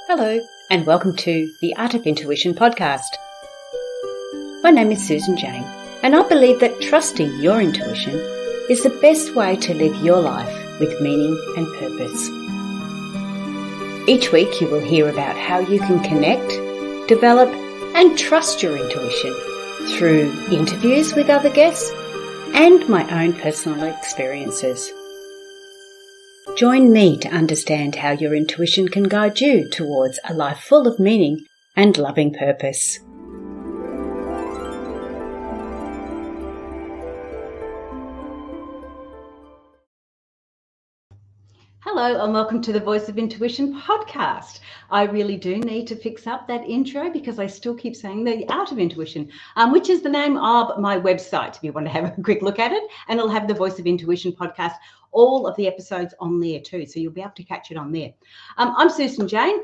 Hello, and welcome to the Art of Intuition podcast. My name is Susan Jane, and I believe that trusting your intuition is the best way to live your life with meaning and purpose. Each week you will hear about how you can connect, develop, and trust your intuition through interviews with other guests and my own personal experiences. Join me to understand how your intuition can guide you towards a life full of meaning and loving purpose. Hello and welcome to the Voice of Intuition podcast. I really do need to fix up that intro because I still keep saying the Art of Intuition, which is the name of my website if you want to have a quick look at it. And it'll have the Voice of Intuition podcast, all of the episodes on there too. So you'll be able to catch it on there. I'm Susan Jane.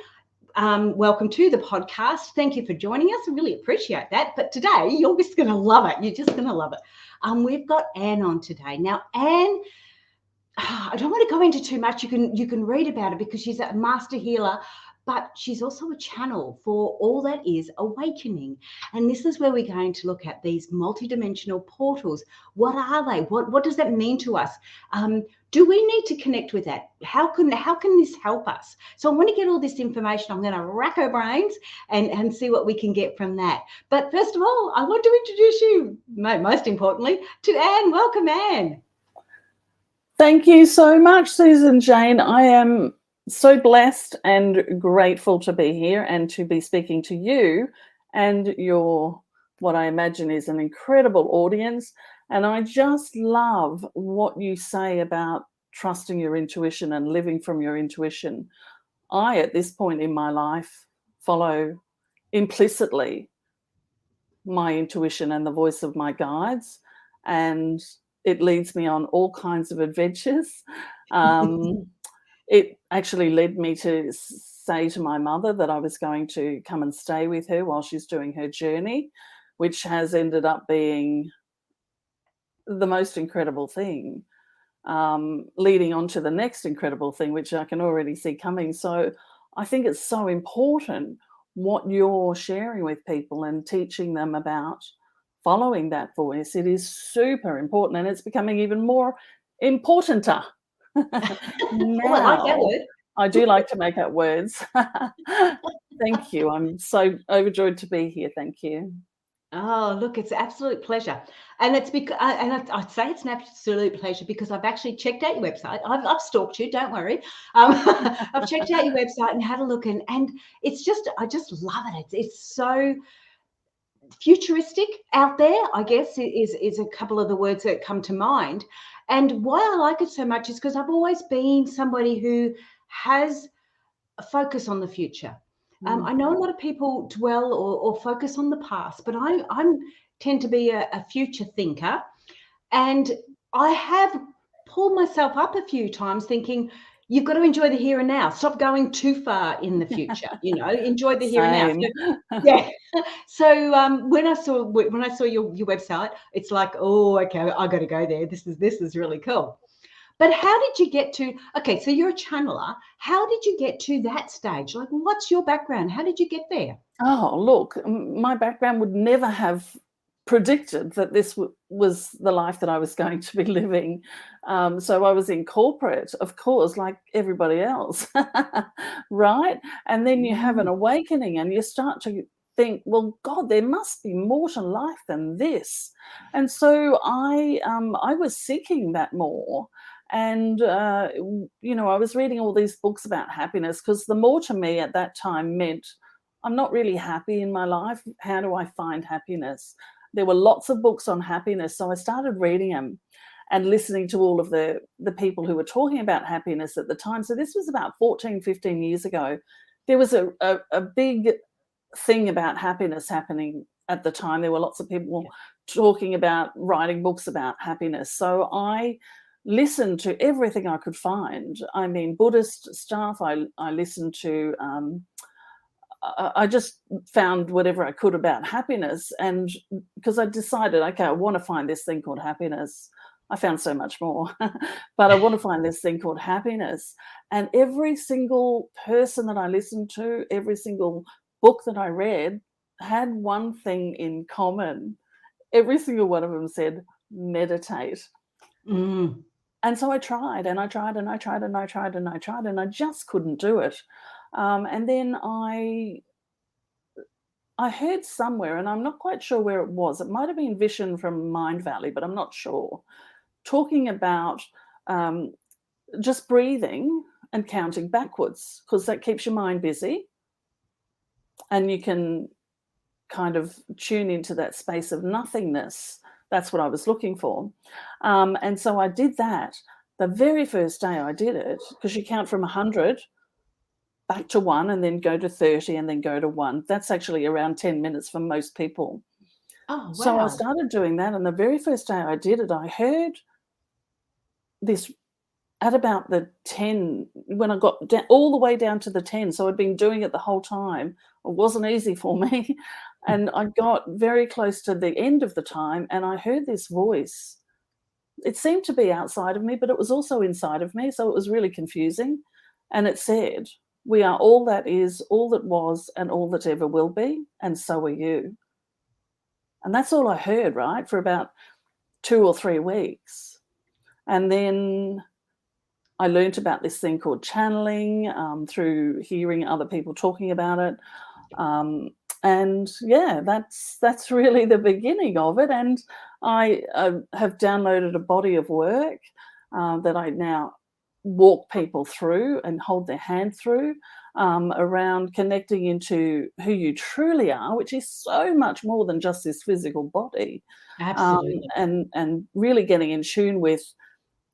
Welcome to the podcast. Thank you for joining us. I really appreciate that. But today you're just going to love it. You're just going to love it. We've got Anne on today. Now, Anne, I don't want to go into too much. You can read about it because she's a master healer, but she's also a channel for all that is awakening. And this is where we're going to look at these multidimensional portals. What are they? What does that mean to us? Do we need to connect with that? How can this help us? So I want to get all this information. I'm going to rack our brains and see what we can get from that. But first of all, I want to introduce you, most importantly, to Anne. Welcome, Anne. Thank you so much, Susan Jane. I am so blessed and grateful to be here and to be speaking to you and your, what I imagine is an incredible audience. And I just love what you say about trusting your intuition and living from your intuition. I, at this point in my life, follow implicitly my intuition and the voice of my guides, and it leads me on all kinds of adventures. It actually led me to say to my mother that I was going to come and stay with her while she's doing her journey, which has ended up being the most incredible thing, leading on to the next incredible thing, which I can already see coming. So I think it's so important what you're sharing with people and teaching them about following that voice. It is super important, and it's becoming even more importanter. Now, I like that word. I do like to make up words. Thank you. I'm so overjoyed to be here. Thank you. Oh, look, it's an absolute pleasure. And it's because, I'd say it's an absolute pleasure because I've actually checked out your website. I've stalked you, don't worry. I've checked out your website and had a look, and it's just, I just love it. It's so futuristic out there, I guess, is a couple of the words that come to mind. And why I like it so much is because I've always been somebody who has a focus on the future. I know a lot of people dwell or focus on the past, but I tend to be a future thinker. And I have pulled myself up a few times thinking, you've got to enjoy the here and now. Stop going too far in the future, enjoy the here and now. So, yeah. So when I saw your website, it's like, oh, okay, I got to go there. This is really cool. But how did you get to, okay, so you're a channeler. How did you get to that stage? Like, what's your background? How did you get there? Oh, look, my background would never have predicted that this was the life that I was going to be living. So I was in corporate, of course, like everybody else, right? And then you have an awakening and you start to think, well, God, there must be more to life than this. And so I was seeking that more. And, I was reading all these books about happiness because the more to me at that time meant I'm not really happy in my life. How do I find happiness? There were lots of books on happiness. So I started reading them and listening to all of the people who were talking about happiness at the time. So this was about 14, 15 years ago. There was a big thing about happiness happening at the time. There were lots of people talking about writing books about happiness. So I listened to everything I could find. I mean, Buddhist stuff. I listened to, I just found whatever I could about happiness. And because I decided, okay, I want to find this thing called happiness. I found so much more. But I want to find this thing called happiness. And every single person that I listened to, every single book that I read had one thing in common. Every single one of them said, meditate. Mm. And so I tried and I tried and I tried and I tried and I tried and I just couldn't do it. And then I heard somewhere, and I'm not quite sure where it was. It might have been Vision from Mind Valley, but I'm not sure. Talking about just breathing and counting backwards, because that keeps your mind busy, and you can kind of tune into that space of nothingness. That's what I was looking for. And so I did that. The very first day I did it, because you count from 100 back to 1 and then go to 30 and then go to 1. That's actually around 10 minutes for most people. Oh, So I wow. started doing that, and the very first day I did it, I heard this at about the 10, when I got all the way down to the 10. So I'd been doing it the whole time. It wasn't easy for me. And I got very close to the end of the time, and I heard this voice. It seemed to be outside of me, but it was also inside of me. So it was really confusing. And it said, "We are all that is, all that was, and all that ever will be, and so are you." And that's all I heard, right, for about 2 or 3 weeks. And then I learnt about this thing called channeling through hearing other people talking about it. And yeah, that's really the beginning of it. And I have downloaded a body of work that I now walk people through and hold their hand through around connecting into who you truly are, which is so much more than just this physical body, Absolutely. and really getting in tune with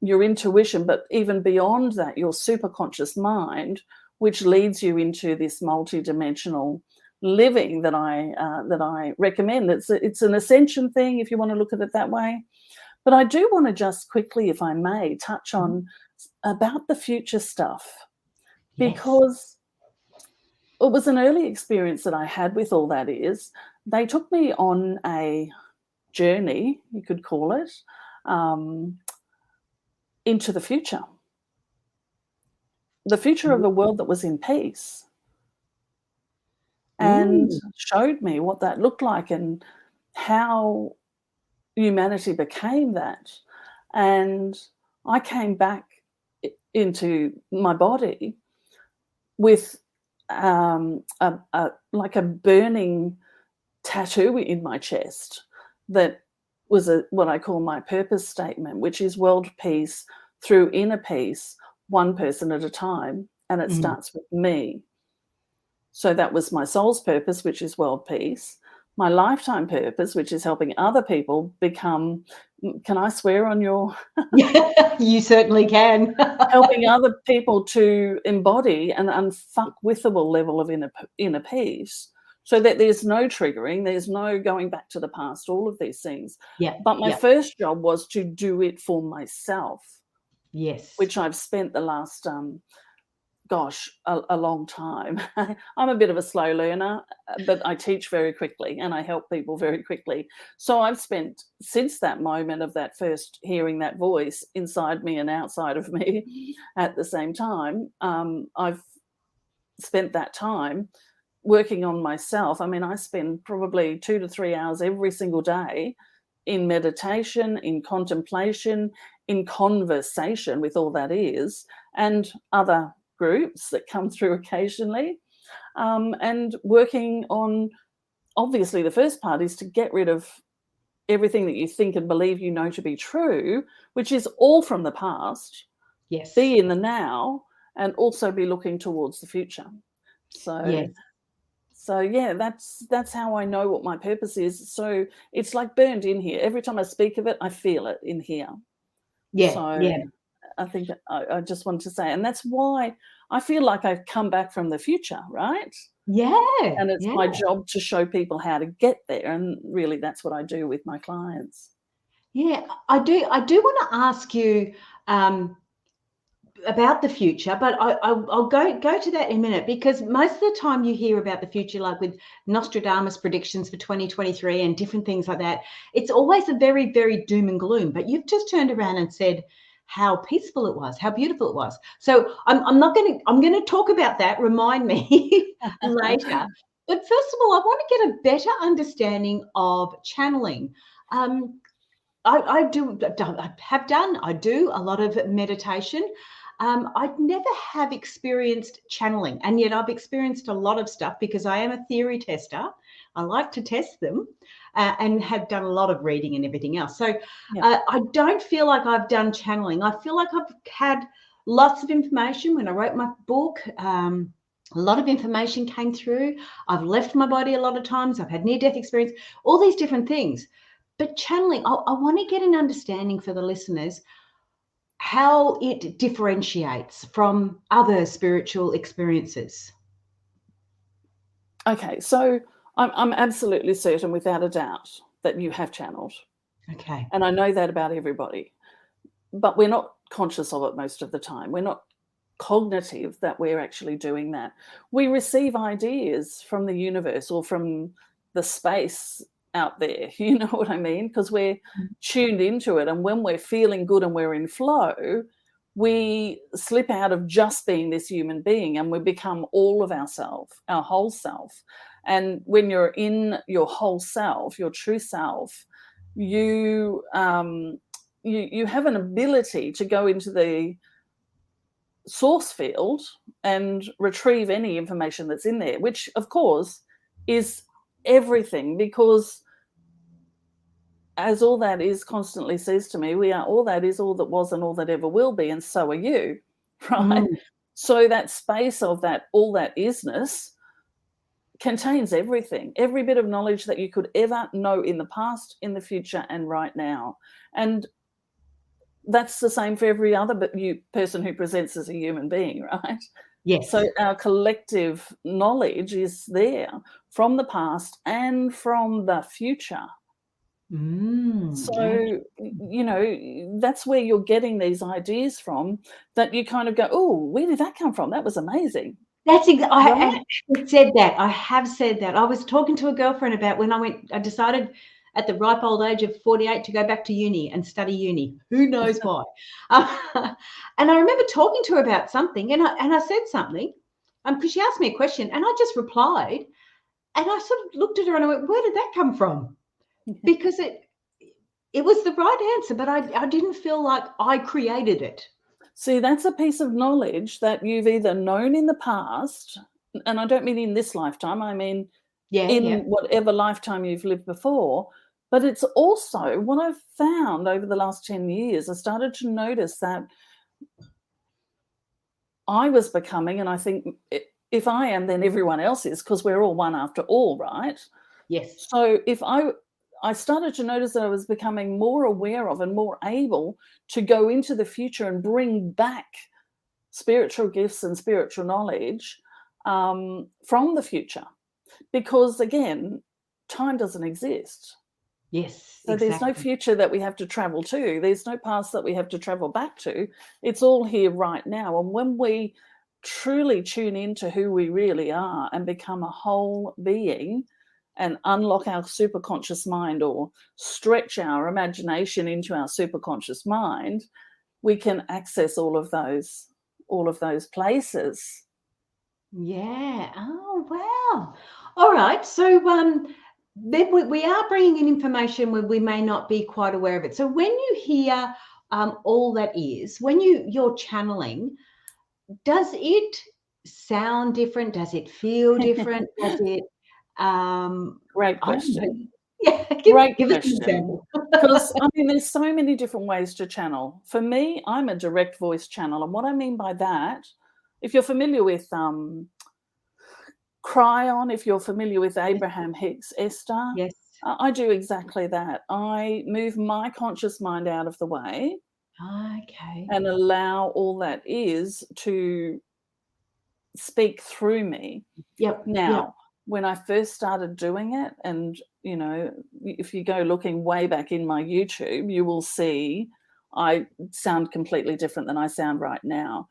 your intuition, but even beyond that, your superconscious mind, which leads you into this multidimensional living that I recommend. It's an ascension thing, if you want to look at it that way. But I do want to just quickly, if I may, touch on about the future stuff, Yes. because it was an early experience that I had with all that. Is they took me on a journey, you could call it, into the future of a world that was in peace, and Ooh. showed me what that looked like and how humanity became that. And I came back into my body with like a burning tattoo in my chest that was what I call my purpose statement, which is world peace through inner peace, one person at a time, and it Mm. starts with me. So that was my soul's purpose, which is world peace. My lifetime purpose, which is helping other people become, can I swear on your, You certainly can. helping other people to embody an unfuckwithable level of inner peace, so that there's no triggering, there's no going back to the past, all of these things. Yeah, But my yeah. first job was to do it for myself, Yes. which I've spent the last a long time. I'm a bit of a slow learner, but I teach very quickly and I help people very quickly. So I've spent, since that moment of that first hearing that voice inside me and outside of me at the same time, I've spent that time working on myself. I mean, I spend probably 2 to 3 hours every single day in meditation, in contemplation, in conversation with all that is, and other groups that come through occasionally, and working on, obviously the first part is to get rid of everything that you think and believe you know to be true, which is all from the past, Yes. be in the now, and also be looking towards the future. So Yes. yeah, that's how I know what my purpose is. So it's like burned in here. Every time I speak of it, I feel it in here. Yeah. So Yeah. I think I just wanted to say, and that's why I feel like I've come back from the future, right? Yeah. And it's Yeah. my job to show people how to get there. And really, that's what I do with my clients. Yeah. I do want to ask you, um, about the future, but I'll go to that in a minute, because most of the time you hear about the future, like with Nostradamus predictions for 2023 and different things like that, it's always a very, very doom and gloom. But you've just turned around and said how peaceful it was, how beautiful it was. So I'm going to talk about that. Remind me later. But first of all, I want to get a better understanding of channeling. I do a lot of meditation. I'd never have experienced channeling, and yet I've experienced a lot of stuff because I am a theory tester. I like to test them, and have done a lot of reading and everything else. So I don't feel like I've done channeling. I feel like I've had lots of information when I wrote my book. A lot of information came through. I've left my body a lot of times. I've had near-death experience, all these different things. But channeling, I want to get an understanding for the listeners how it differentiates from other spiritual experiences. Okay, so I'm absolutely certain, without a doubt, that you have channeled. Okay. And I know that about everybody. But we're not conscious of it most of the time. We're not cognitive that we're actually doing that. We receive ideas from the universe or from the space out there, you know what I mean? Because we're tuned into it. And when we're feeling good and we're in flow, we slip out of just being this human being and we become all of ourselves, our whole self. And when you're in your whole self, your true self, you have an ability to go into the source field and retrieve any information that's in there, which of course is everything, because as all that is constantly says to me, we are all that is, all that was, and all that ever will be, and so are you, right? So that space of that, all that isness, contains everything, every bit of knowledge that you could ever know in the past, in the future, and right now. And that's the same for every other person who presents as a human being, right? Yes. So our collective knowledge is there from the past and from the future. So, you know, that's where you're getting these ideas from, that you kind of go, oh, where did that come from? That was amazing. That's I said that. I have said that. I was talking to a girlfriend about when I decided at the ripe old age of 48 to go back to uni and study uni. Who knows why? And I remember talking to her about something, and I said something, because she asked me a question, and I just replied, and I sort of looked at her and I went, "Where did that come from?" Because it was the right answer, but I didn't feel like I created it. See, that's a piece of knowledge that you've either known in the past, and I don't mean in this lifetime, I mean in whatever lifetime you've lived before. But it's also what I've found over the last 10 years. I started to notice that I was becoming, and I think if I am, then everyone else is, because we're all one after all, right? Yes. So if I started to notice that I was becoming more aware of and more able to go into the future and bring back spiritual gifts and spiritual knowledge from the future. Because, again, time doesn't exist. Yes, So there's no future that we have to travel to. There's no past that we have to travel back to. It's all here right now. And when we truly tune into who we really are and become a whole being and unlock our superconscious mind, or stretch our imagination into our superconscious mind, we can access all of those places. Yeah. Oh, wow. All right. So then we are bringing in information where we may not be quite aware of it. So when you hear all that is, when you're channeling, does it sound different? Does it feel different? Does it? Great question. Yeah, Great give us an question. example. Because I mean, there's so many different ways to channel. For me, I'm a direct voice channel, and what I mean by that, if you're familiar with Cryon, if you're familiar with Abraham Hicks Esther, Yes. I do exactly that. I move my conscious mind out of the way Okay. and allow all that is to speak through me. Yep. Now, when I first started doing it, and you know, if you go looking way back in my YouTube, you will see I sound completely different than I sound right now.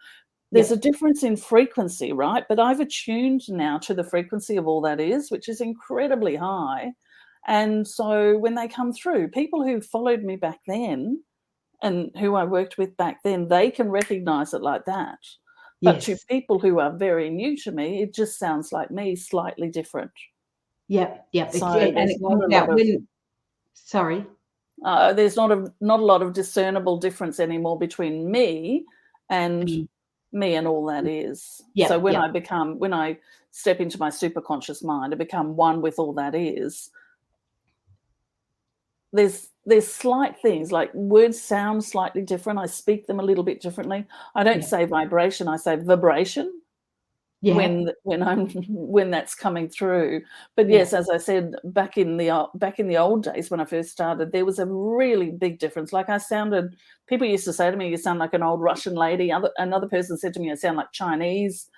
There's a difference in frequency, right? But I've attuned now to the frequency of all that is, which is incredibly high. And so when they come through, people who followed me back then and who I worked with back then, they can recognize it like that. But to people who are very new to me, it just sounds like me, slightly different. Yep. So And there's it not comes a lot out of when, sorry. there's not a lot of discernible difference anymore between me and all that is. So when I step into my superconscious mind and become one with all that is, there's slight things, like words sound slightly different. I speak them a little bit differently. I don't say vibration, I say vibration. When that's coming through. But yes, as I said, back in the old days when I first started, there was a really big difference. Like people used to say to me, "You sound like an old Russian lady." Another person said to me, "I sound like Chinese."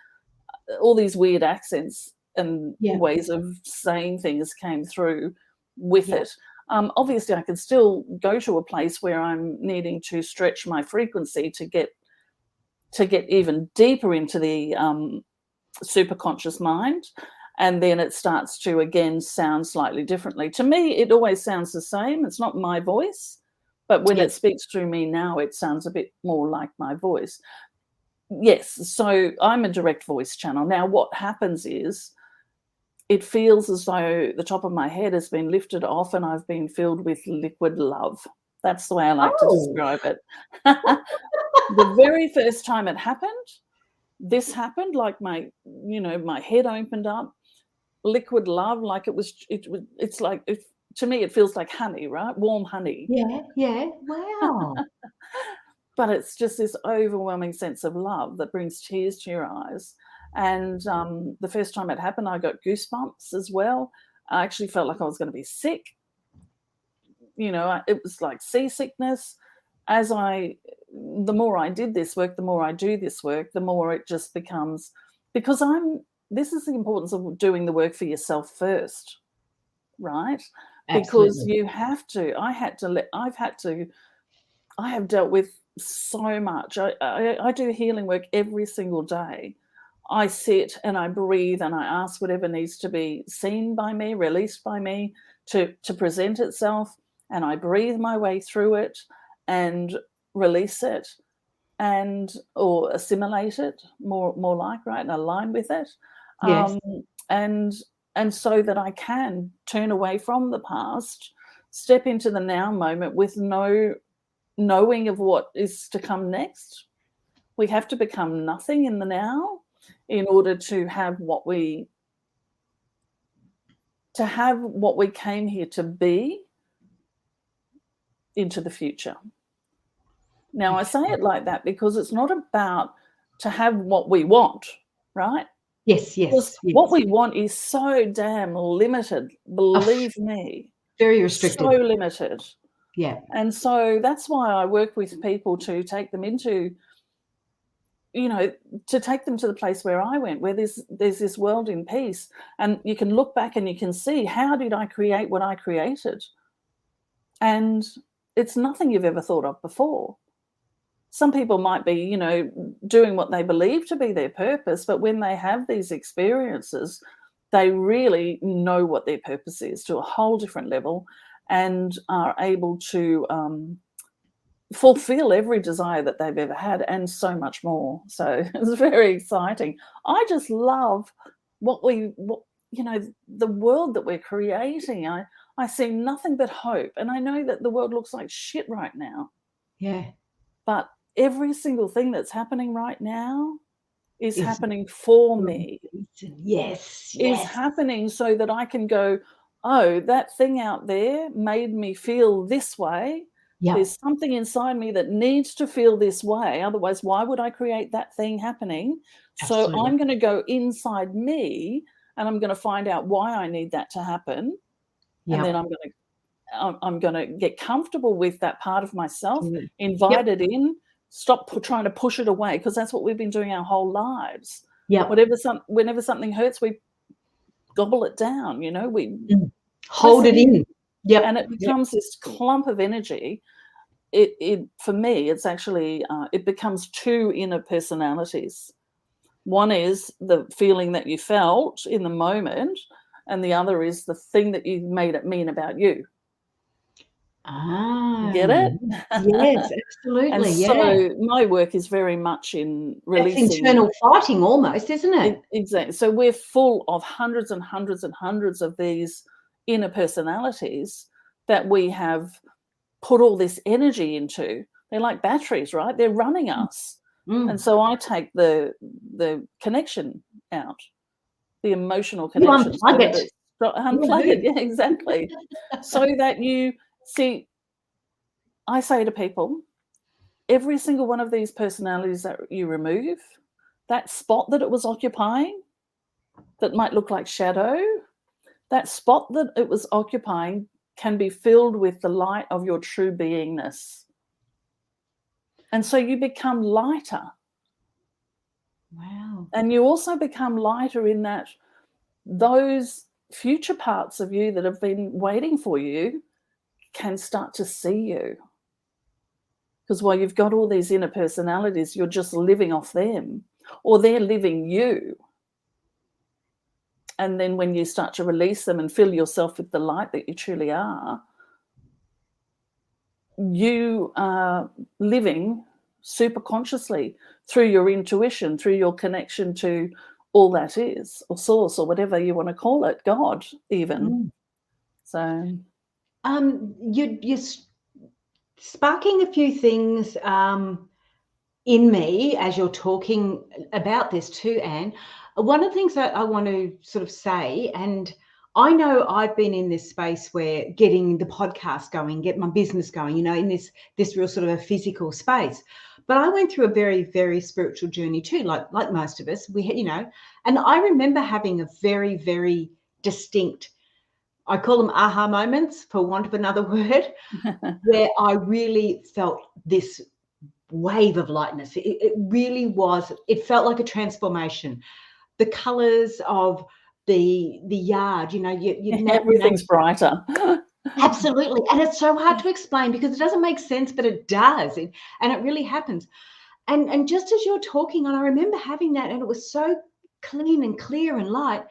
All these weird accents and ways of saying things came through with it. Obviously, I can still go to a place where I'm needing to stretch my frequency to get even deeper into the superconscious mind, and then it starts to again sound slightly differently. To me, it always sounds the same. It's not my voice, but when it speaks through me now, it sounds a bit more like my voice. Yes, so I'm a direct voice channel. Now what happens is it feels as though the top of my head has been lifted off and I've been filled with liquid love. That's the way I like to describe it. The very first time it happened, this happened, like my head opened up, liquid love, like it's like, to me it feels like honey, right? Warm honey. Wow. But it's just this overwhelming sense of love that brings tears to your eyes. And the first time it happened, I got goosebumps as well. I actually felt like I was going to be sick. It was like seasickness. The more I did this work, the more I do this work, the more it just becomes, because this is the importance of doing the work for yourself first, right? Because you have to. I have dealt with so much. I do healing work every single day. I sit and I breathe and I ask whatever needs to be seen by me, released by me to present itself, and I breathe my way through it and release it or assimilate it more like, right, and align with it. And so that I can turn away from the past, step into the now moment with no knowing of what is to come next. We have to become nothing in the now in order to have what we came here to be into the future. Now, I say it like that because it's not about to have what we want, right? Yes. What we want is so damn limited, believe me. Very restricted. So limited. Yeah. And so that's why I work with people to take them into, to take them to the place where I went, where there's this world in peace. And you can look back and you can see, how did I create what I created? And it's nothing you've ever thought of before. Some people might be, doing what they believe to be their purpose, but when they have these experiences, they really know what their purpose is to a whole different level and are able to fulfill every desire that they've ever had and so much more. So it's very exciting. I just love the world that we're creating. I see nothing but hope. And I know that the world looks like shit right now. Yeah. But every single thing that's happening right now is happening for me. Yes. Is happening so that I can go, oh, that thing out there made me feel this way. Yep. There's something inside me that needs to feel this way. Otherwise, why would I create that thing happening? Absolutely. So I'm going to go inside me and I'm going to find out why I need that to happen. Yep. And then I'm going to get comfortable with that part of myself, invite it in, stop trying to push it away, because that's what we've been doing our whole lives. Yeah. Whenever something hurts, we gobble it down, we hold it in. Yep. And it becomes this clump of energy. it for me, it's actually it becomes two inner personalities. One is the feeling that you felt in the moment, and the other is the thing that you made it mean about you. Get Ah, it? yes, And absolutely, yeah. so my work is very much in That's releasing. internal fighting almost, isn't it? Exactly. So we're full of hundreds and hundreds and hundreds of these inner personalities that we have put all this energy into. They're like batteries, right? They're running us. And Mm. so I take the connection out, the emotional You connection, so unplug that it. it's You unplug it. do. Yeah, exactly. So that you see, I say to people, every single one of these personalities that you remove, that spot that it was occupying, that might look like shadow, that spot that it was occupying can be filled with the light of your true beingness. And so you become lighter. Wow. And you also become lighter in that those future parts of you that have been waiting for you can start to see you. Because while you've got all these inner personalities, you're just living off them, or they're living you. And then when you start to release them and fill yourself with the light that you truly are, you are living super consciously through your intuition, through your connection to all that is, or source, or whatever you want to call it, God even. Mm. So You're sparking a few things in me as you're talking about this too, Anne. One of the things that I want to sort of say, and I know I've been in this space where getting the podcast going, get my business going, you know, in this real sort of a physical space. But I went through a very, very spiritual journey too, like most of us. We, you know, and I remember having a very, very distinct, I call them aha moments, for want of another word, where I really felt this wave of lightness. It really was. It felt like a transformation. The colours of the yard, you know, you'd everything's brighter. absolutely, and it's so hard to explain because it doesn't make sense, but it does, and it really happens. And just as you're talking, and I remember having that, and it was so clean and clear and light.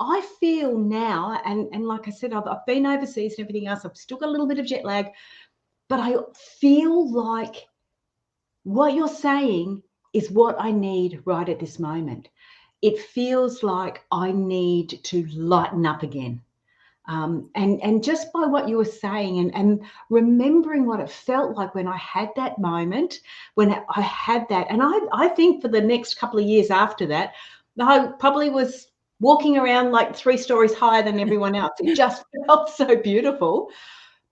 I feel now, and like I said, I've been overseas and everything else. I've still got a little bit of jet lag, but I feel like what you're saying is what I need right at this moment. It feels like I need to lighten up again. And just by what you were saying and remembering what it felt like when I had that moment, when I had that, and I think for the next couple of years after that, I probably was walking around like 3 stories higher than everyone else. It just felt so beautiful.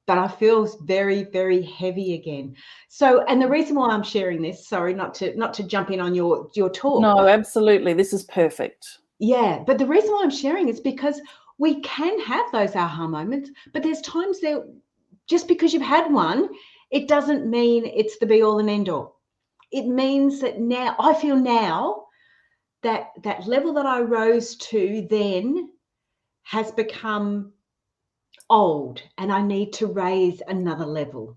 But I feel very, very heavy again. So, and the reason why I'm sharing this, sorry, not to jump in on your talk. No, absolutely. This is perfect. Yeah, but the reason why I'm sharing is because we can have those aha moments, but there's times that just because you've had one, it doesn't mean it's the be all and end all. It means that now I feel now that that level that I rose to then has become old and I need to raise another level.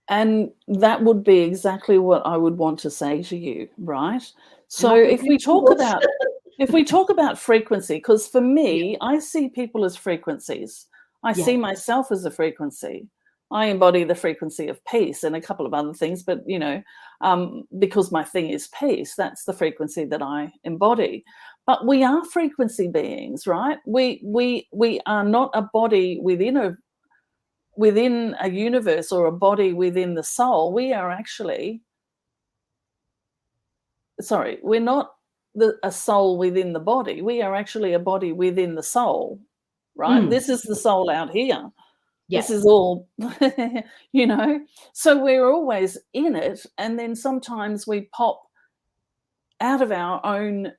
And that would be exactly what I would want to say to you, right? So Like a if we talk horse. about frequency, because for me, I see people as frequencies. I Yeah. see myself as a frequency. I embody the frequency of peace and a couple of other things, but because my thing is peace, that's the frequency that I embody. But we are frequency beings, right? We are not a body within a universe or a body within the soul. We are actually, sorry, we're not a soul within the body. We are actually a body within the soul, right? This is the soul out here. Yeah. This is all, you know, so we're always in it. And then sometimes we pop out of our own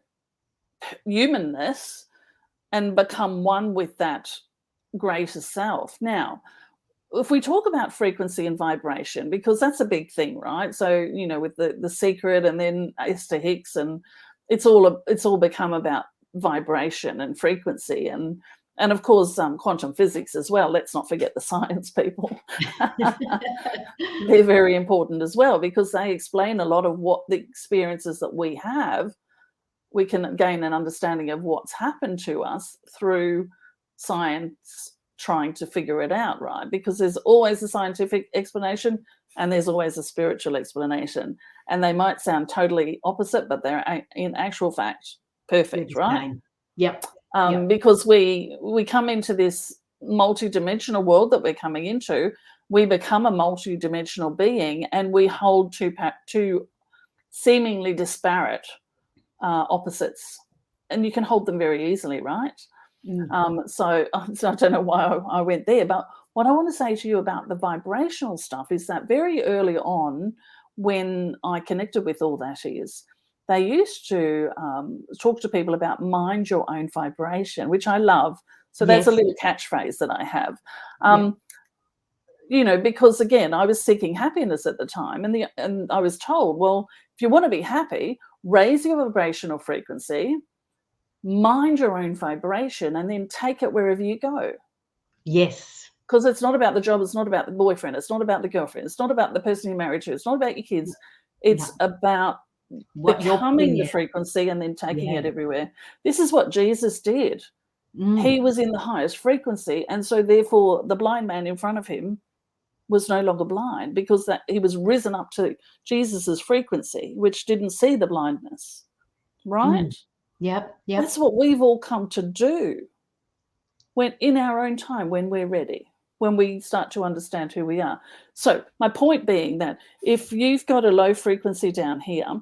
humanness and become one with that greater self. Now, if we talk about frequency and vibration, because that's a big thing, right? So, you know, with the Secret and then Esther Hicks, and it's all become about vibration and frequency. And And of course, quantum physics as well. Let's not forget the science people. They're very important as well, because they explain a lot of what the experiences that we have. We can gain an understanding of what's happened to us through science trying to figure it out, right? Because there's always a scientific explanation and there's always a spiritual explanation. And they might sound totally opposite, but they're in actual fact perfect, right? Yep. Because we come into this multidimensional world that we're coming into, we become a multidimensional being, and we hold two seemingly disparate opposites, and you can hold them very easily, right? So I don't know why I went there, but what I want to say to you about the vibrational stuff is that very early on, when I connected with all that, is they used to talk to people about mind your own vibration, which I love. So that's a little catchphrase that I have. You know, because again, I was seeking happiness at the time, and I was told, well, if you want to be happy, raise your vibrational frequency, mind your own vibration, and then take it wherever you go. Yes. Because it's not about the job, it's not about the boyfriend, it's not about the girlfriend, it's not about the person you're married to, it's not about your kids, it's about becoming the frequency and then taking it everywhere. This is what Jesus did. He was in the highest frequency, and so therefore the blind man in front of him was no longer blind, because that he was risen up to Jesus's frequency, which didn't see the blindness, right? Yep. That's what we've all come to do when in our own time, when we're ready, when we start to understand who we are. So my point being that if you've got a low frequency down here,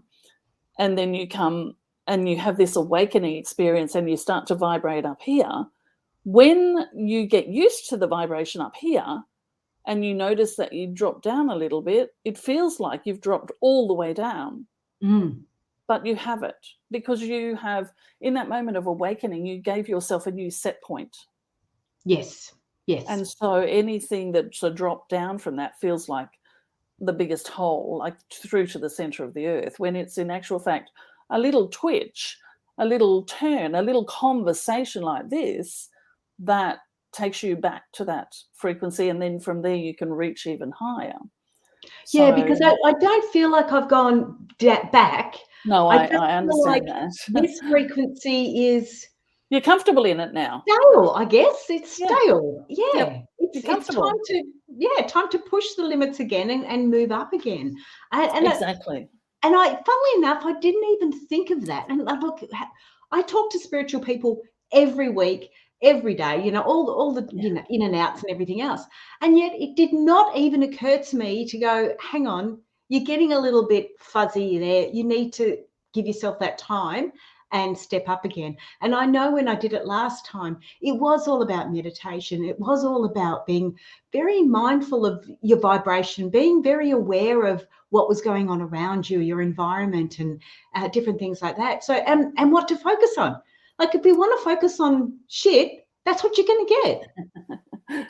and then you come and you have this awakening experience and you start to vibrate up here, when you get used to the vibration up here and you notice that you drop down a little bit, it feels like you've dropped all the way down. But you haven't, because you have, in that moment of awakening, you gave yourself a new set point. Yes. And so anything that's a drop down from that feels like the biggest hole, like through to the center of the earth, when it's in actual fact a little twitch, a little turn, a little conversation like this that takes you back to that frequency, and then from there you can reach even higher. Yeah, because I don't feel like I've gone back. No, I understand that. This frequency is... You're comfortable in it now. Stale, I guess. It's stale. Yep. It's time to push the limits again and move up again. And exactly. And funnily enough, I didn't even think of that. And look, I talk to spiritual people every week, every day, you know, all the you know, in and outs and everything else. And yet it did not even occur to me to go, hang on, you're getting a little bit fuzzy there. You need to give yourself that time and step up again. And I know when I did it last time, it was all about meditation. It was all about being very mindful of your vibration, being very aware of what was going on around you, your environment, and different things like that. So, and what to focus on. Like, if we want to focus on shit, that's what you're going to get.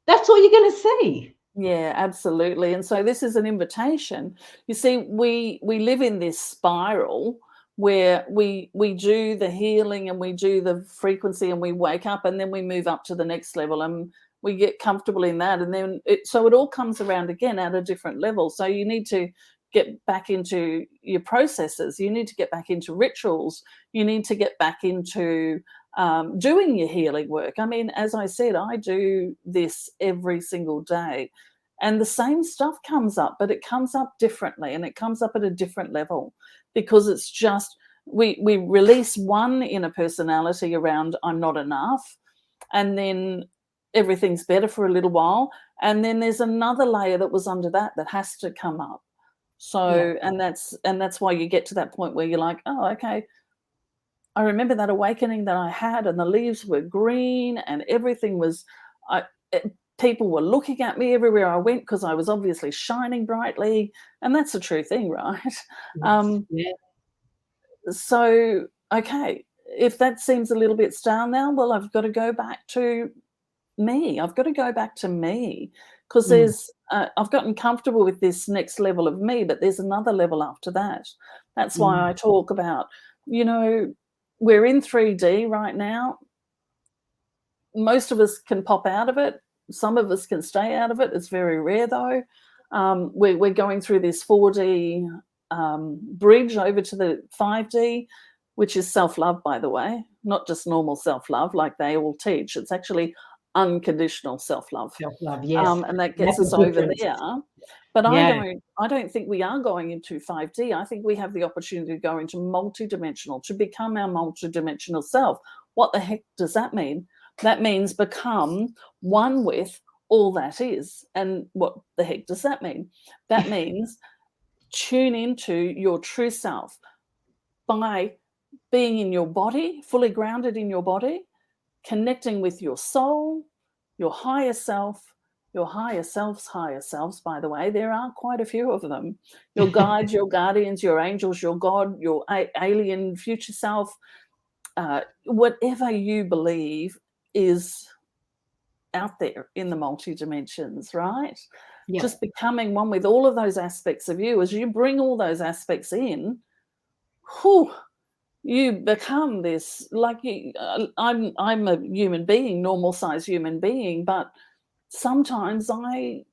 That's all you're going to see. Yeah, absolutely. And so this is an invitation. You see, we live in this spiral where we do the healing and we do the frequency and we wake up, and then we move up to the next level and we get comfortable in that, and then it all comes around again at a different level. So you need to get back into your processes, you need to get back into rituals, you need to get back into doing your healing work. I mean, as I said, I do this every single day, and the same stuff comes up, but it comes up differently, and it comes up at a different level, because it's just we release one inner personality around I'm not enough, and then everything's better for a little while, and then there's another layer that was under that has to come up. So and that's why you get to that point where you're like, oh, okay, I remember that awakening that I had, and the leaves were green and everything was people were looking at me everywhere I went, because I was obviously shining brightly, and that's a true thing, right? So, okay, if that seems a little bit stale now, well, I've got to go back to me. I've got to go back to me, because there's I've gotten comfortable with this next level of me, but there's another level after that. That's why I talk about, you know, we're in 3D right now. most of us can pop out of it. Some of us can stay out of it. It's very rare, though. We're going through this 4D bridge over to the 5D, which is self-love, by the way, not just normal self-love like they all teach. It's actually unconditional self-love. Self-love, yes. And that gets That's us a over difference. there. But Yeah. I don't think we are going into 5D. I think we have the opportunity to go into multidimensional, to become our multidimensional self. What the heck does that mean? That means become one with all that is. And what the heck does that mean? That means tune into your true self by being in your body, fully grounded in your body, connecting with your soul, your higher self, your higher selves, by the way. There are quite a few of them. Your guides, your guardians, your angels, your God, your alien future self, whatever you believe is out there in the multi-dimensions, right? Yeah. Just becoming one with all of those aspects of you. As you bring all those aspects in, you become this, like I'm a human being, normal size human being, but sometimes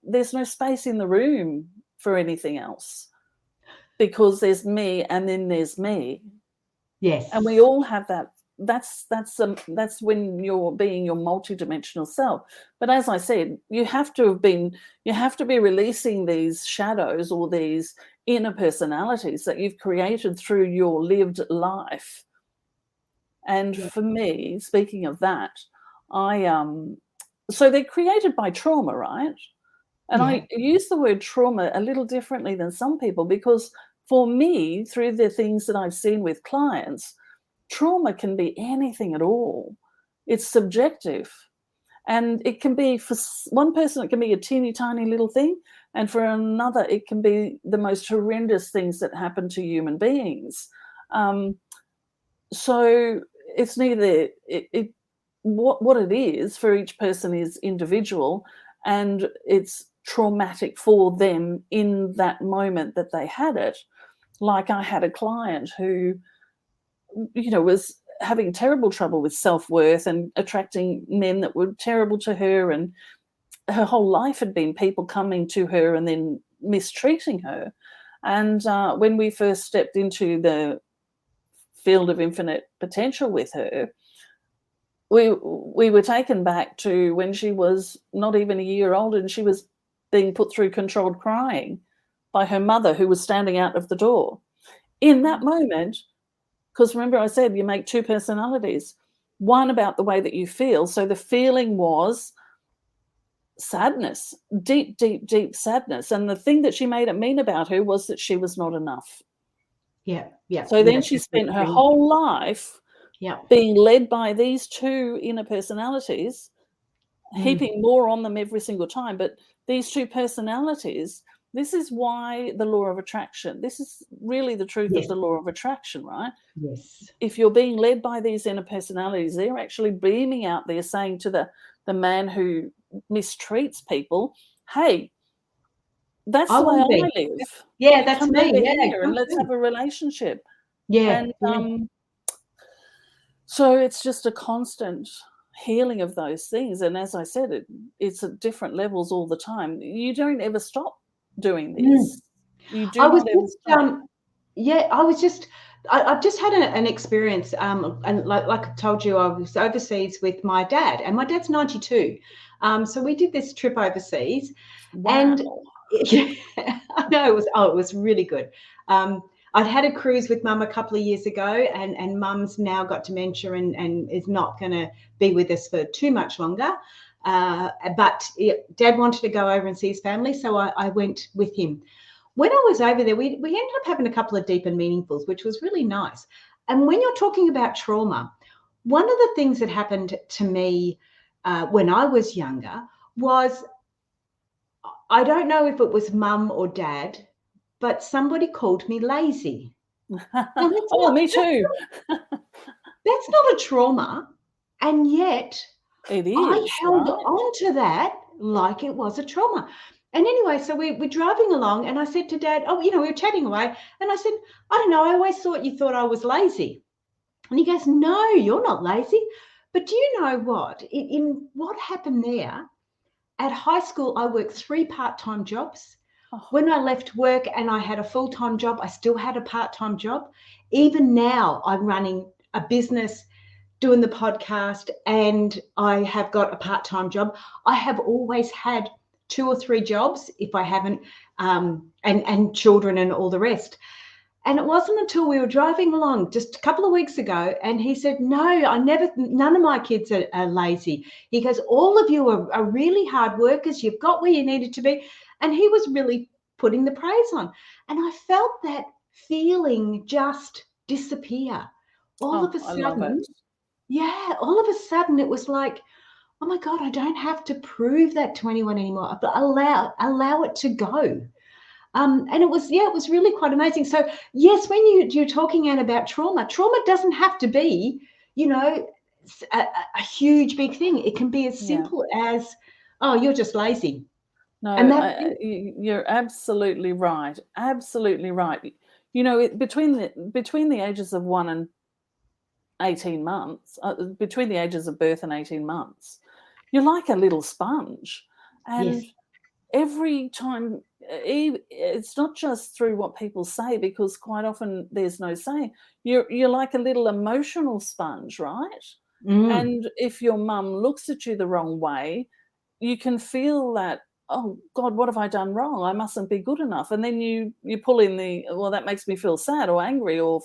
there's no space in the room for anything else, because there's me and then there's me. Yes. And we all have that. That's when you're being your multidimensional self. But as I said, you have to be releasing these shadows or these inner personalities that you've created through your lived life. And for me, speaking of that, so they're created by trauma, right? And I use the word trauma a little differently than some people, because for me, through the things that I've seen with clients, trauma can be anything at all. It's subjective. And it can be, for one person, it can be a teeny tiny little thing. And for another, it can be the most horrendous things that happen to human beings. So it's neither, what it is for each person is individual, and it's traumatic for them in that moment that they had it. Like, I had a client who, was having terrible trouble with self-worth and attracting men that were terrible to her, and her whole life had been people coming to her and then mistreating her. And when we first stepped into the field of infinite potential with her, we were taken back to when she was not even a year old, and she was being put through controlled crying by her mother, who was standing out of the door. In that moment, because remember I said you make two personalities, one about the way that you feel. So the feeling was sadness, deep, deep, deep sadness. And the thing that she made it mean about her was that she was not enough. Yeah, yeah. So then she spent her whole life being led by these two inner personalities, heaping more on them every single time. But these two personalities, this is why the law of attraction, this is really the truth of the law of attraction, right? Yes. If you're being led by these inner personalities, they're actually beaming out there saying to the man who mistreats people, hey, that's the way I live. Yeah, that's come me. over here and let's have a relationship. Yeah. And so it's just a constant healing of those things. And as I said, it's at different levels all the time. You don't ever stop doing this. You do not ever stop. I've just had an experience, and like I told you, I was overseas with my dad, and my dad's 92. So we did this trip overseas. Wow. And I know it was really good. I'd had a cruise with Mum a couple of years ago, and Mum's now got dementia and is not going to be with us for too much longer. But Dad wanted to go over and see his family, so I went with him. When I was over there, we ended up having a couple of deep and meaningfuls, which was really nice. And when you're talking about trauma, one of the things that happened to me when I was younger was, I don't know if it was Mum or Dad, but somebody called me lazy. Me too. That's not a trauma. And yet it is, I held on to that like it was a trauma. And anyway, so we're driving along, and I said to Dad, we were chatting away, and I said, I don't know, I always thought you thought I was lazy. And he goes, no, you're not lazy. But do you know what? In what happened there, at high school, I worked 3 part-time jobs. Oh, When I left work and I had a full-time job, I still had a part-time job. Even now, I'm running a business, doing the podcast, and I have got a part-time job. I have always had 2 or 3 jobs if I haven't, and children and all the rest. And it wasn't until we were driving along just a couple of weeks ago, and he said, "No, none of my kids are lazy." He goes, "All of you are really hard workers. You've got where you needed to be." And he was really putting the praise on. And I felt that feeling just disappear. All of a I love it. sudden, yeah, all of a sudden it was like, oh my God, I don't have to prove that to anyone anymore, but allow it to go. And it was really quite amazing. So yes, when you're talking, Anne, about trauma doesn't have to be, a huge big thing. It can be as simple as, oh, you're just lazy. No, And that's you're absolutely right. Absolutely right. You know, between the ages of 1 and 18 months, between the ages of birth and 18 months, you're like a little sponge. And yes, every time, it's not just through what people say, because quite often there's no say. You're like a little emotional sponge, right? And if your mum looks at you the wrong way, you can feel that, oh God, what have I done wrong? I mustn't be good enough. And then you pull in the, well, that makes me feel sad or angry or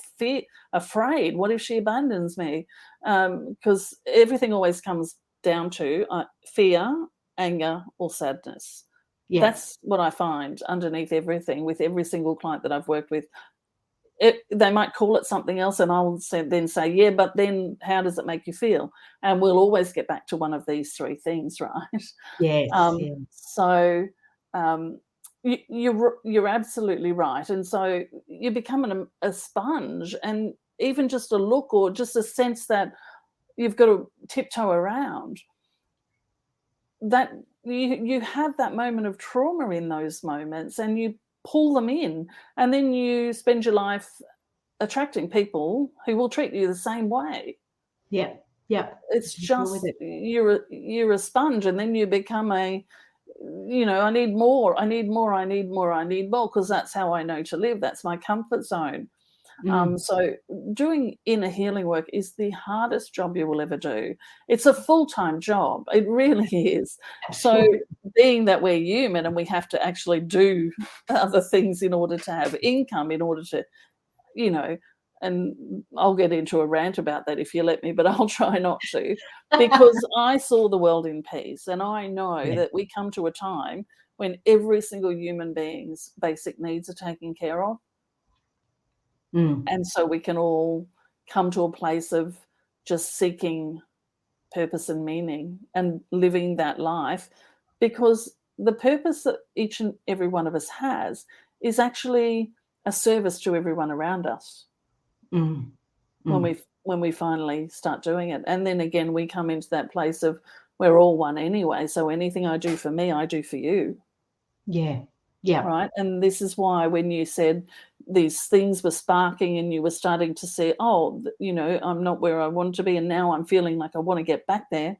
afraid. What if she abandons me? Because everything always comes down to fear, anger, or sadness. yeah, That's what I find underneath everything with every single client that I've worked with. They might call it something else, and I'll then say, yeah, but then how does it make you feel? And we'll always get back to one of these 3 things, right? yes, yeah, So you're absolutely right. And so you become a sponge, and even just a look or just a sense that you've got to tiptoe around, that you have that moment of trauma in those moments, and you pull them in, and then you spend your life attracting people who will treat you the same way. yeah, yeah. It's Deal with just it. you're a sponge, and then you become I need more, I need more, I need more, I need more, because that's how I know to live. That's my comfort zone. So doing inner healing work is the hardest job you will ever do. It's a full-time job. It really is. So Absolutely. being that we're human and we have to actually do other things in order to have income, in order to, and I'll get into a rant about that if you let me, but I'll try not to, because I saw the world in peace, and I know Yeah. that we come to a time when every single human being's basic needs are taken care of. And so we can all come to a place of just seeking purpose and meaning and living that life, because the purpose that each and every one of us has is actually a service to everyone around us Mm, when mm. we finally start doing it. And then again, we come into that place of we're all one anyway. So anything I do for me, I do for you. Yeah, yeah, Right. And this is why when you said these things were sparking and you were starting to say, oh, I'm not where I want to be, and now I'm feeling like I want to get back there.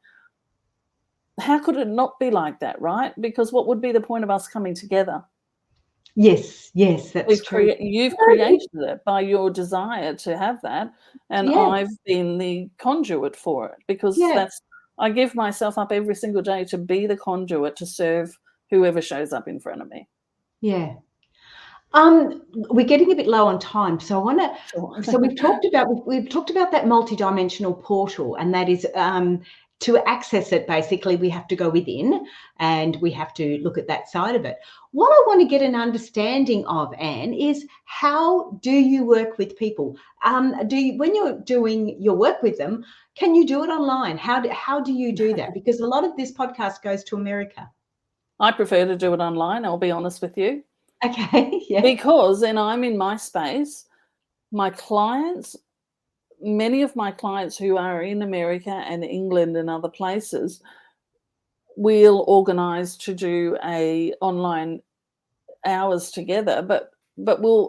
How could it not be like that, right? Because what would be the point of us coming together? yes, yes, that's true. You've created it by your desire to have that, and Yeah, I've been the conduit for it, because yeah, I give myself up every single day to be the conduit to serve whoever shows up in front of me. yeah. We're getting a bit low on time, so I want to. Sure. So we've talked about that multidimensional portal, and that is to access it. Basically, we have to go within, and we have to look at that side of it. What I want to get an understanding of, Anne, is how do you work with people? When you're doing your work with them, can you do it online? How do you do that? Because a lot of this podcast goes to America. I prefer to do it online, I'll be honest with you. Okay. Yeah. Because then I'm in my space. My clients, many of my clients who are in America and England and other places, we'll organise to do a online hours together, but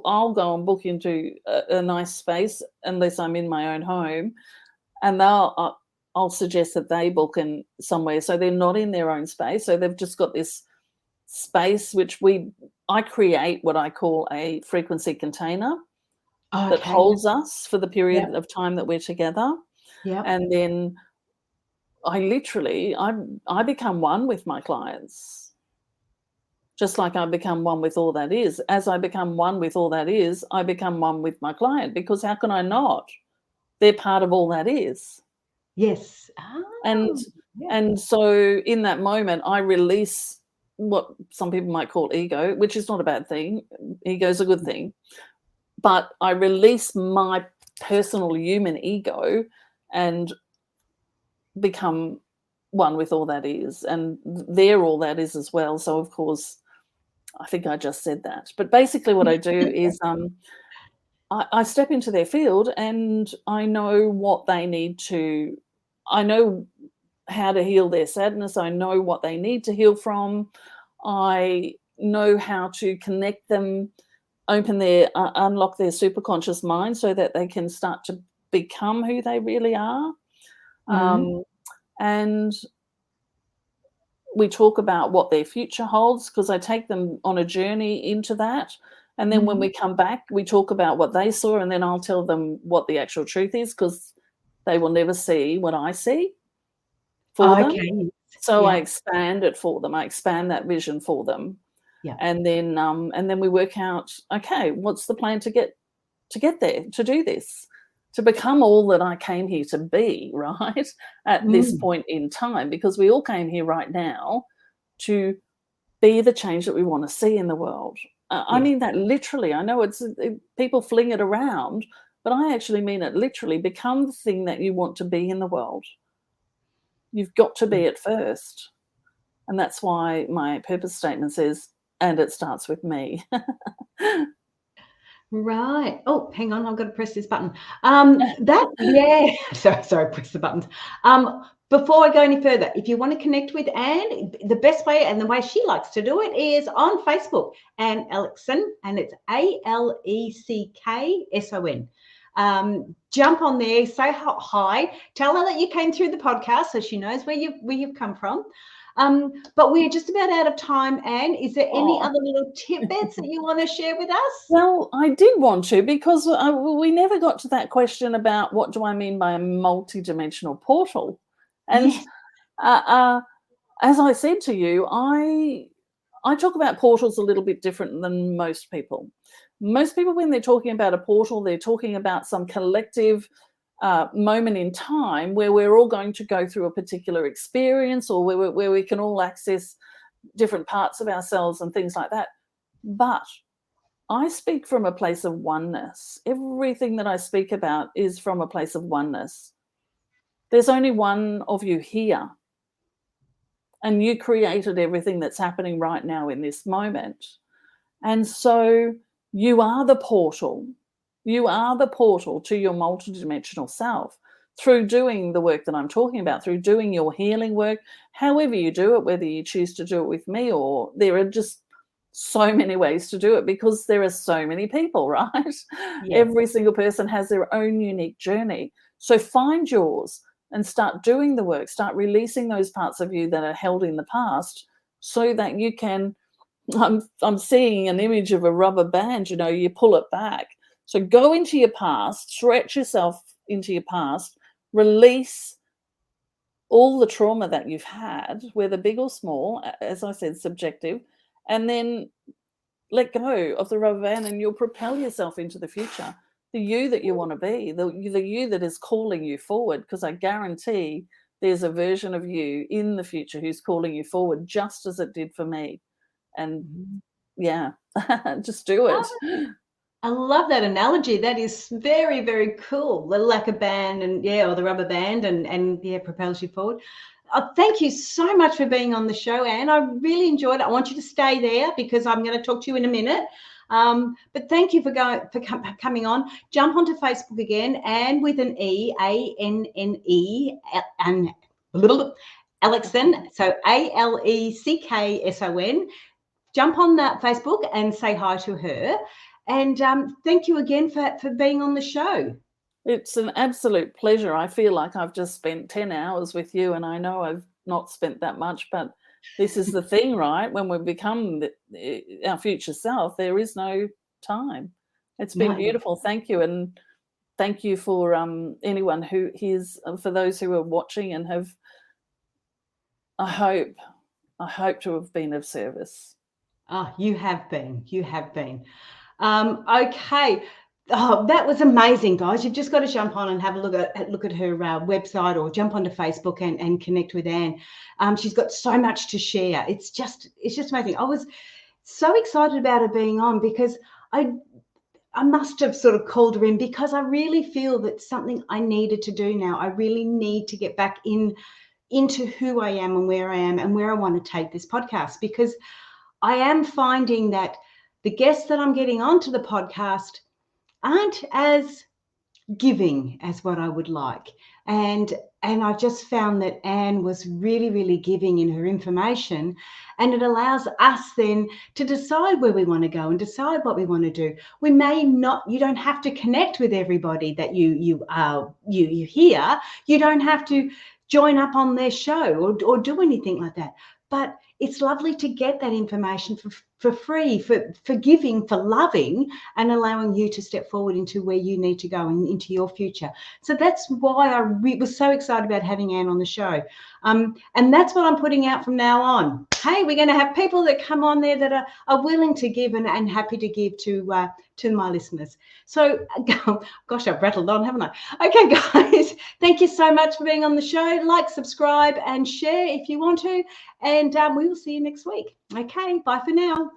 I'll go and book into a nice space unless I'm in my own home, and I'll suggest that they book in somewhere, so they're not in their own space. So they've just got this space which I create what I call a frequency container that Okay. holds us for the period Yep. of time that we're together. Yep. And then I become one with my clients, just like I become one with all that is. As I become one with all that is, I become one with my client, because how can I not? They're part of all that is. Yes. And Yeah. and so in that moment, I release what some people might call ego, which is not a bad thing. Ego is a good thing. But I release my personal human ego and become one with all that is. And they're all that is as well. So, of course, I think I just said that. But basically what I do is I step into their field, and I know what they need to, I know how to heal their sadness. I know what they need to heal from. I know how to connect them, unlock their superconscious mind so that they can start to become who they really are. Mm. And we talk about what their future holds, because I take them on a journey into that. And then when we come back, we talk about what they saw, and then I'll tell them what the actual truth is, because they will never see what I see for them. Okay. So I Yeah. expand it for them. I expand that vision for them. Yeah. And then we work out, okay, what's the plan to get there, to do this, to become all that I came here to be, right? At this Mm. point in time, because we all came here right now to be the change that we want to see in the world. I Yes. mean that literally. I know people fling it around, but I actually mean it literally. Become the thing that you want to be in the world. You've got to be it first. And that's why my purpose statement says, and it starts with me. Right. Oh, hang on. I've got to press this button. Yeah. Sorry, press the buttons. Before I go any further, if you want to connect with Anne, the best way and the way she likes to do it is on Facebook, Anne Aleckson, and it's Aleckson. Jump on there, say hi, tell her that you came through the podcast so she knows where you've come from. But we're just about out of time, Anne. Is there any other little tidbits that you want to share with us? Well, I did want to, because we never got to that question about what do I mean by a multidimensional portal. And Yes. as I said to you, I talk about portals a little bit different than most people. Most people, when they're talking about a portal, they're talking about some collective moment in time where we're all going to go through a particular experience, or where we can all access different parts of ourselves and things like that. But I speak from a place of oneness. Everything that I speak about is from a place of oneness. There's only one of you here, and you created everything that's happening right now in this moment. And so you are the portal. You are the portal to your multidimensional self through doing the work that I'm talking about, through doing your healing work, however you do it, whether you choose to do it with me, or there are just so many ways to do it, because there are so many people, right? Yeah. Every single person has their own unique journey. So find yours and start doing the work, start releasing those parts of you that are held in the past, so that you can, I'm seeing an image of a rubber band, you pull it back. So go into your past, stretch yourself into your past, release all the trauma that you've had, whether big or small, as I said, subjective, and then let go of the rubber band, and you'll propel yourself into the future, the you that you want to be, the you that is calling you forward, because I guarantee there's a version of you in the future who's calling you forward, just as it did for me. And yeah, just do it. I love that analogy. That is very, very cool. The lacquer band or the rubber band and propels you forward. Thank you so much for being on the show, Anne. I really enjoyed it. I want you to stay there because I'm going to talk to you in a minute. But thank you for coming on. Jump onto Facebook again, Anne with an E, ANNE, and Aleckson. So Aleckson. Jump on that Facebook and say hi to her. And thank you again for being on the show. It's an absolute pleasure. I feel like I've just spent 10 hours with you, and I know I've not spent that much, but this is the thing, right? When we become our future self, there is no time. It's been No, beautiful. Thank you. And thank you for anyone who hears, for those who are watching and have, I hope to have been of service. oh, you have been. You have been. Okay. Oh, that was amazing, guys. You've just got to jump on and have a look at her website, or jump onto Facebook and connect with Anne. She's got so much to share. It's just amazing. I was so excited about her being on, because I must have sort of called her in because I really feel that's something I needed to do now. I really need to get back into who I am and where I am and where I want to take this podcast, because I am finding that the guests that I'm getting onto the podcast aren't as giving as what I would like. And I've just found that Anne was really, really giving in her information, and it allows us then to decide where we want to go and decide what we want to do. We may not, you don't have to connect with everybody that you hear. You don't have to join up on their show or do anything like that. But it's lovely to get that information for free, for giving, for loving, and allowing you to step forward into where you need to go and into your future. So that's why I was so excited about having Anne on the show. And that's what I'm putting out from now on. Hey, we're going to have people that come on there that are willing to give and happy to give to my listeners. So, gosh, I've rattled on, haven't I? Okay, guys, thank you so much for being on the show. Like, subscribe, and share if you want to. And we will see you next week. Okay, bye for now.